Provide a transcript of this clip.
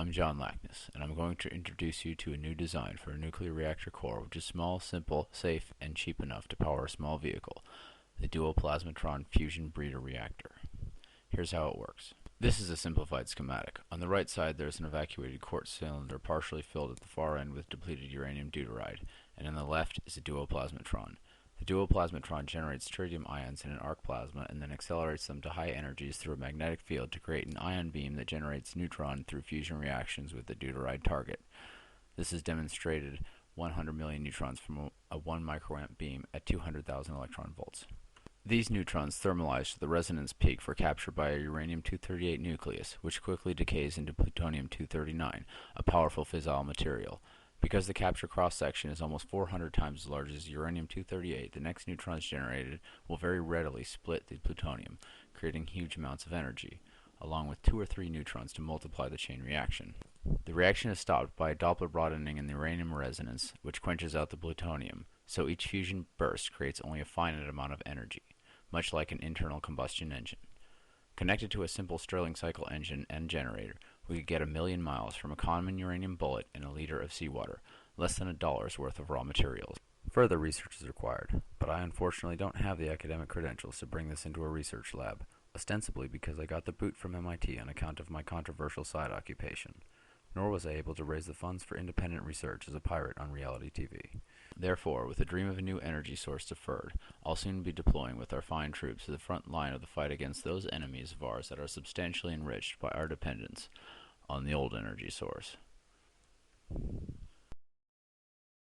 I'm John Lackness, and I'm going to introduce you to a new design for a nuclear reactor core which is small, simple, safe, and cheap enough to power a small vehicle, the Duoplasmatron fusion breeder reactor. Here's how it works. This is a simplified schematic. On the right side there is an evacuated quartz cylinder partially filled at the far end with depleted uranium deuteride, and on the left is a duoplasmatron. The duoplasmatron generates tritium ions in an arc plasma and then accelerates them to high energies through a magnetic field to create an ion beam that generates neutron through fusion reactions with the deuteride target. This is demonstrated 100 million neutrons from a 1 microamp beam at 200,000 electron volts. These neutrons thermalize to the resonance peak for capture by a Uranium Deuteride nucleus, which quickly decays into Plutonium 239, a powerful fissile material. Because the capture cross-section is almost 400 times as large as Uranium 238, the next neutrons generated will very readily split the plutonium, creating huge amounts of energy, along with 2 or 3 neutrons to multiply the chain reaction. The reaction is stopped by a Doppler broadening in the uranium resonance, which quenches out the plutonium, so each fusion burst creates only a finite amount of energy, much like an internal combustion engine. Connected to a simple Stirling cycle engine and generator, we could get 1,000,000 miles from a common uranium bullet and a liter of seawater, less than $1's worth of raw materials. Further research is required, but I unfortunately don't have the academic credentials to bring this into a research lab, ostensibly because I got the boot from MIT on account of my controversial side occupation. Nor was I able to raise the funds for independent research as a pirate on reality TV. Therefore, with the dream of a new energy source deferred, I'll soon be deploying with our fine troops to the front line of the fight against those enemies of ours that are substantially enriched by our dependence on the old energy source.